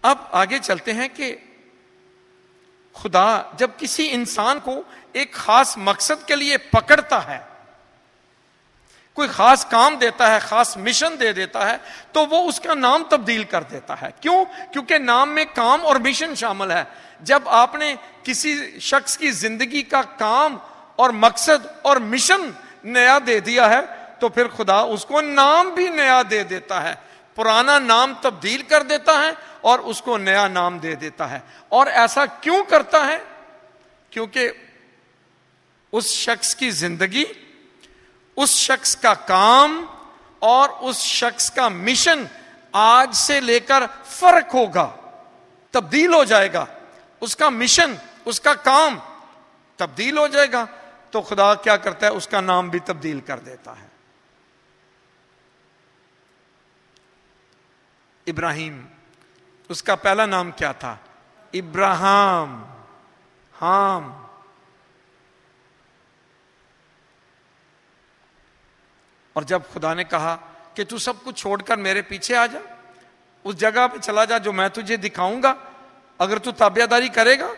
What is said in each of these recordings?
अब आगे चलते हैं कि खुदा जब किसी इंसान को एक खास मकसद के लिए पकड़ता है, कोई खास काम देता है, खास मिशन दे देता है, तो वो उसका नाम तब्दील कर देता है। क्यों? क्योंकि नाम में काम और मिशन शामिल है। जब आपने किसी शख्स की जिंदगी का काम और मकसद और मिशन नया दे दिया है, तो फिर खुदा उसको नाम भी नया दे देता है, पुराना नाम तब्दील कर देता है और उसको नया नाम दे देता है। और ऐसा क्यों करता है? क्योंकि उस शख्स की जिंदगी, उस शख्स का काम और उस शख्स का मिशन आज से लेकर फर्क होगा, तब्दील हो जाएगा। उसका मिशन, उसका काम तब्दील हो जाएगा, तो खुदा क्या करता है? उसका नाम भी तब्दील कर देता है। इब्राहिम, उसका पहला नाम क्या था? इब्राहिम, हाम। और जब खुदा ने कहा कि तू सब कुछ छोड़कर मेरे पीछे आ जा, उस जगह पे चला जा जो मैं तुझे दिखाऊंगा, अगर तू ताबियादारी करेगा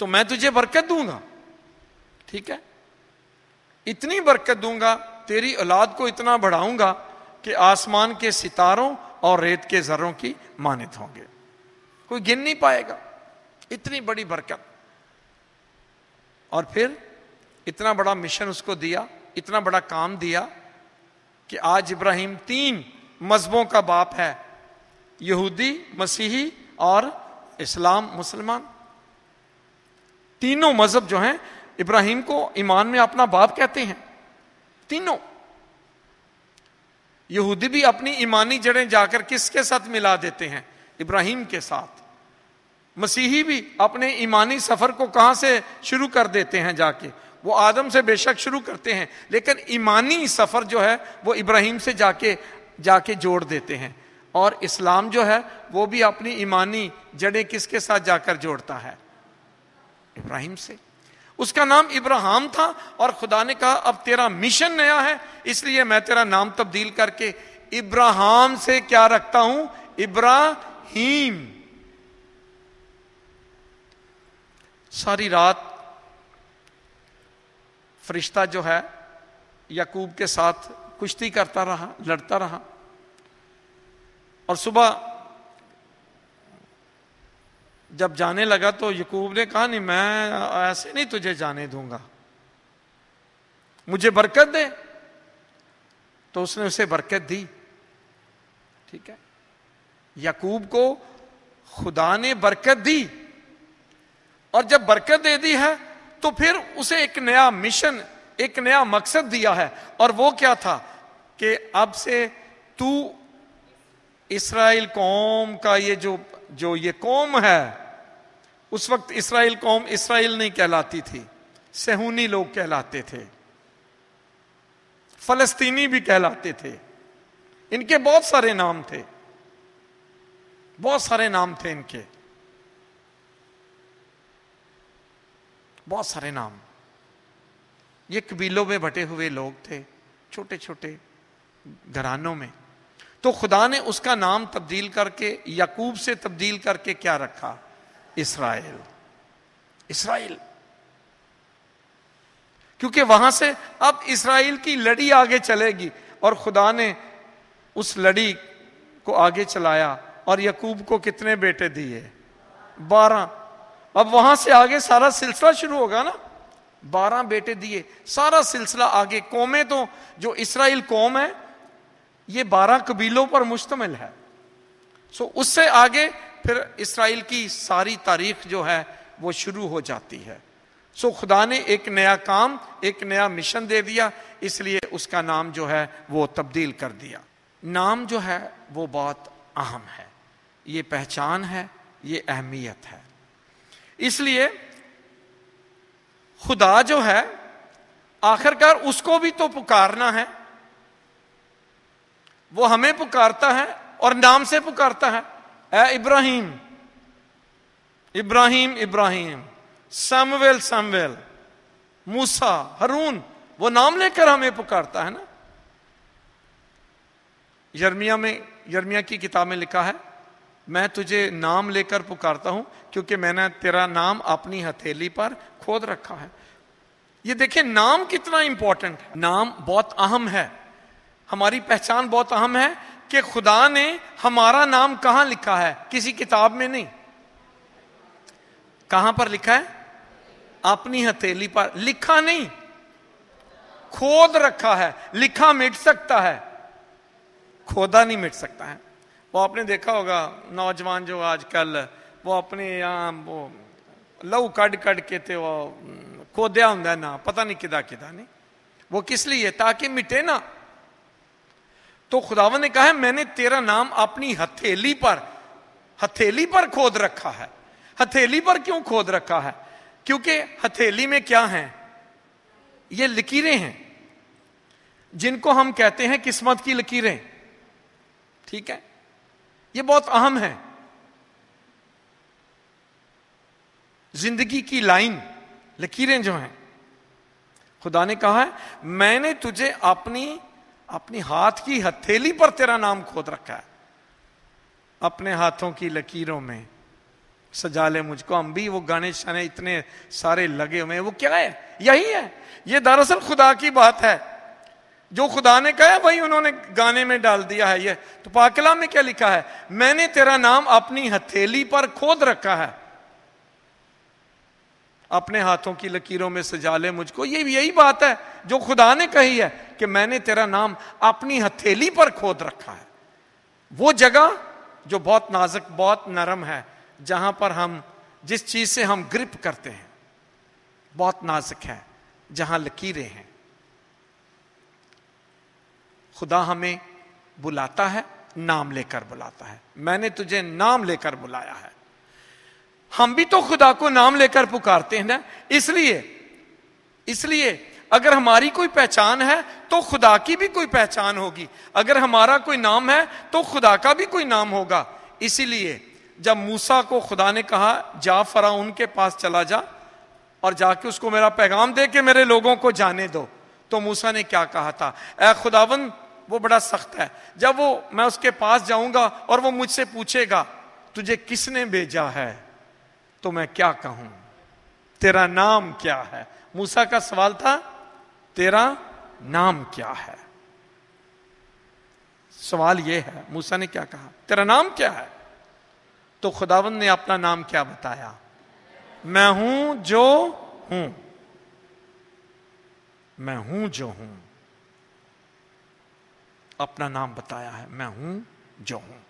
तो मैं तुझे बरकत दूंगा। ठीक है, इतनी बरकत दूंगा, तेरी औलाद को इतना बढ़ाऊंगा कि आसमान के सितारों और रेत के जर्रों की मानित होंगे, कोई गिन नहीं पाएगा, इतनी बड़ी बरकत। और फिर इतना बड़ा मिशन उसको दिया, इतना बड़ा काम दिया कि आज इब्राहिम 3 मजहबों का बाप है, यहूदी, मसीही और इस्लाम, मुसलमान। तीनों मजहब जो हैं इब्राहिम को ईमान में अपना बाप कहते हैं, तीनों। यहूदी भी अपनी ईमानी जड़ें जाकर किसके साथ मिला देते हैं? इब्राहिम के साथ। मसीही भी अपने ईमानी सफर को कहां से शुरू कर देते हैं? जाके वो आदम से बेशक शुरू करते हैं, लेकिन ईमानी सफर जो है वो इब्राहिम से जाके जोड़ देते हैं। और इस्लाम जो है वो भी अपनी ईमानी जड़ें किसके साथ जाकर जोड़ता है? इब्राहिम से। उसका नाम इब्राहिम था और खुदा ने कहा अब तेरा मिशन नया है, इसलिए मैं तेरा नाम तब्दील करके इब्राहिम से क्या रखता हूं? इब्राहिम। सारी रात फरिश्ता जो है याकूब के साथ कुश्ती करता रहा, लड़ता रहा, और सुबह जब जाने लगा तो याकूब ने कहा नहीं, मैं ऐसे नहीं तुझे जाने दूंगा, मुझे बरकत दे। तो उसने उसे बरकत दी। ठीक है, याकूब को खुदा ने बरकत दी, और जब बरकत दे दी है तो फिर उसे एक नया मिशन, एक नया मकसद दिया है। और वो क्या था कि अब से तू इस्राएल कौम का जो ये कौम है, उस वक्त इस्राएल कौम इस्राएल नहीं कहलाती थी, सेहूनी लोग कहलाते थे, फलस्तीनी भी कहलाते थे, इनके बहुत सारे नाम थे, बहुत सारे नाम थे इनके, बहुत सारे नाम। ये कबीलों में बटे हुए लोग थे, छोटे छोटे घरानों में। तो खुदा ने उसका नाम तब्दील करके, याकूब से तब्दील करके क्या रखा? इस्राएल। इस्राएल, क्योंकि वहां से अब इस्राएल की लड़ी आगे चलेगी, और खुदा ने उस लड़ी को आगे चलाया। और याकूब को कितने बेटे दिए? 12। अब वहां से आगे सारा सिलसिला शुरू होगा ना, 12 बेटे दिए, सारा सिलसिला आगे। कौमें तो जो इस्राएल कौम है ये 12 कबीलों पर मुश्तमिल है। सो उससे आगे फिर इस्राएल की सारी तारीख जो है वो शुरू हो जाती है। सो खुदा ने एक नया काम, एक नया मिशन दे दिया, इसलिए उसका नाम जो है वो तब्दील कर दिया। नाम जो है वो बहुत अहम है, ये पहचान है, ये अहमियत है। इसलिए खुदा जो है आखिरकार उसको भी तो पुकारना है, वो हमें पुकारता है और नाम से पुकारता है। ए इब्राहिम, इब्राहिम, इब्राहिम, समवेल, समवेल, मूसा, हारून, वो नाम लेकर हमें पुकारता है ना। यिर्मयाह में, यिर्मयाह की किताब में लिखा है मैं तुझे नाम लेकर पुकारता हूं क्योंकि मैंने तेरा नाम अपनी हथेली पर खोद रखा है। ये देखिए नाम कितना इंपॉर्टेंट है, नाम बहुत अहम है, हमारी पहचान बहुत अहम है कि खुदा ने हमारा नाम कहां लिखा है, किसी किताब में नहीं, कहां पर लिखा है? अपनी हथेली पर। लिखा नहीं, खोद रखा है। लिखा मिट सकता है, खोदा नहीं मिट सकता है। वो आपने देखा होगा नौजवान जो आजकल वो अपने यहां वो लहू कड़ कड़ के थे वो खोदिया होंगे ना, पता नहीं किदा किदा नहीं, वो किस लिए? ताकि मिटे ना। तो खुदावन ने कहा है मैंने तेरा नाम अपनी हथेली पर खोद रखा है। हथेली पर क्यों खोद रखा है? क्योंकि हथेली में क्या है? ये लकीरें हैं जिनको हम कहते हैं किस्मत की लकीरें। ठीक है, ये बहुत अहम है। जिंदगी की लाइन, लकीरें जो हैं, खुदा ने कहा है मैंने तुझे अपनी हाथ की हथेली पर तेरा नाम खोद रखा है। अपने हाथों की लकीरों में सजा ले मुझको। हम भी वो गाने शाने इतने सारे लगे हुए हैं, वो क्या है? यही है। ये दरअसल खुदा की बात है, जो खुदा ने कहा वही उन्होंने गाने में डाल दिया है। ये तो पाक कलाम में क्या लिखा है? मैंने तेरा नाम अपनी हथेली पर खोद रखा है, अपने हाथों की लकीरों में सजा ले मुझको। ये यही बात है जो खुदा ने कही है कि मैंने तेरा नाम अपनी हथेली पर खोद रखा है। वो जगह जो बहुत नाजुक, बहुत नरम है, जहां पर हम जिस चीज से हम ग्रिप करते हैं, बहुत नाजुक है, जहां लकीरें हैं। खुदा हमें बुलाता है, नाम लेकर बुलाता है। मैंने तुझे नाम लेकर बुलाया है। हम भी तो खुदा को नाम लेकर पुकारते हैं ना। इसलिए अगर हमारी कोई पहचान है तो खुदा की भी कोई पहचान होगी। अगर हमारा कोई नाम है तो खुदा का भी कोई नाम होगा। इसीलिए जब मूसा को खुदा ने कहा जा फराउन के पास चला जा और जाके उसको मेरा पैगाम दे के मेरे लोगों को जाने दो, तो मूसा ने क्या कहा था? ऐ खुदावन, वो बड़ा सख्त है। जब मैं उसके पास जाऊंगा और वो मुझसे पूछेगा तुझे किसने भेजा है, तो मैं क्या कहूं? तेरा नाम क्या है? मूसा का सवाल था तेरा नाम क्या है। सवाल यह है, मूसा ने क्या कहा? तेरा नाम क्या है? तो खुदावंद ने अपना नाम क्या बताया? मैं हूं जो हूं। मैं हूं जो हूं, अपना नाम बताया है। मैं हूं जो हूं।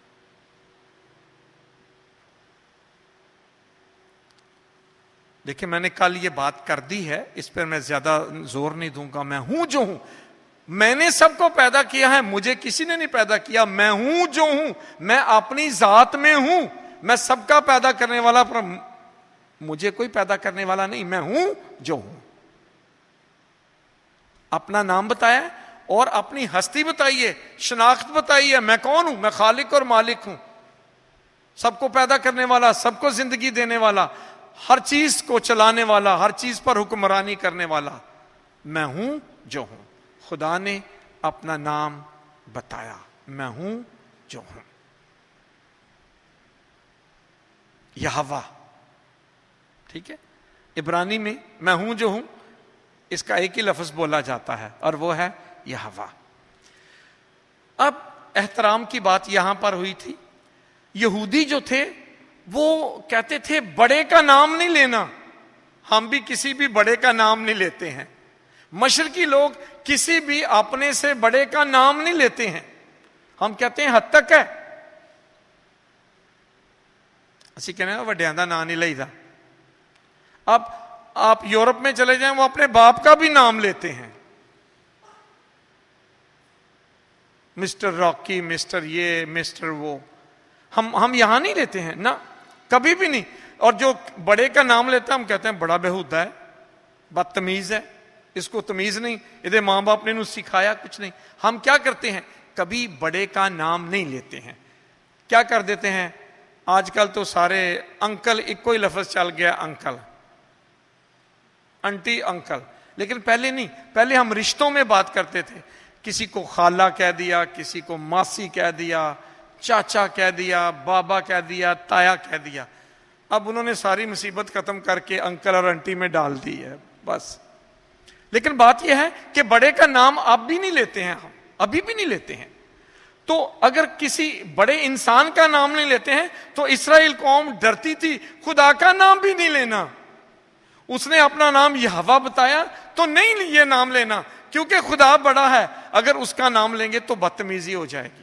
देखिए मैंने कल ये बात कर दी है, इस पर मैं ज्यादा जोर नहीं दूंगा। मैं हूं जो हूं। मैंने सबको पैदा किया है, मुझे किसी ने नहीं पैदा किया। मैं हूं जो हूं, मैं अपनी जात में हूं। मैं सबका पैदा करने वाला, पर मुझे कोई पैदा करने वाला नहीं। मैं हूं जो हूं। अपना नाम बताया और अपनी हस्ती बताइए, शनाख्त बताइए। मैं कौन हूं? मैं खालिक और मालिक हूं, सबको पैदा करने वाला, सबको जिंदगी देने वाला, हर चीज को चलाने वाला, हर चीज पर हुक्मरानी करने वाला। मैं हूं जो हूं। खुदा ने अपना नाम बताया, मैं हूं जो हूं। यहोवा, ठीक है। इब्रानी में मैं हूं जो हूं इसका एक ही लफ्ज बोला जाता है और वो है यहोवा। अब एहतराम की बात यहां पर हुई थी। यहूदी जो थे वो कहते थे बड़े का नाम नहीं लेना। हम भी किसी भी बड़े का नाम नहीं लेते हैं। मशरकी लोग किसी भी अपने से बड़े का नाम नहीं लेते हैं। हम कहते हैं हद तक है, ਅਸੀਂ कहने ਵੱਡਿਆਂ ਦਾ नाम नहीं लईदा। अब आप यूरोप में चले जाएं, वो अपने बाप का भी नाम लेते हैं, मिस्टर रॉकी, मिस्टर ये, मिस्टर वो। हम यहां नहीं लेते हैं ना, कभी भी नहीं। और जो बड़े का नाम लेता है हम कहते हैं बड़ा बेहुदा है, बदतमीज है, इसको तमीज नहीं, इधर मां बाप ने सिखाया कुछ नहीं। हम क्या करते हैं, कभी बड़े का नाम नहीं लेते हैं। क्या कर देते हैं आजकल तो सारे अंकल, एक ही लफ्ज चल गया अंकल, आंटी, अंकल। लेकिन पहले नहीं, पहले हम रिश्तों में बात करते थे। किसी को खाला कह दिया, किसी को मासी कह दिया, चाचा कह दिया, बाबा कह दिया, ताया कह दिया। अब उन्होंने सारी मुसीबत खत्म करके अंकल और आंटी में डाल दी है बस। लेकिन बात यह है कि बड़े का नाम अब भी नहीं लेते हैं, हम अभी भी नहीं लेते हैं। तो अगर किसी बड़े इंसान का नाम नहीं लेते हैं तो इस्राएल कौम डरती थी खुदा का नाम भी नहीं लेना। उसने अपना नाम यहोवा बताया तो नहीं ये नाम लेना, क्योंकि खुदा बड़ा है, अगर उसका नाम लेंगे तो बदतमीजी हो जाएगी।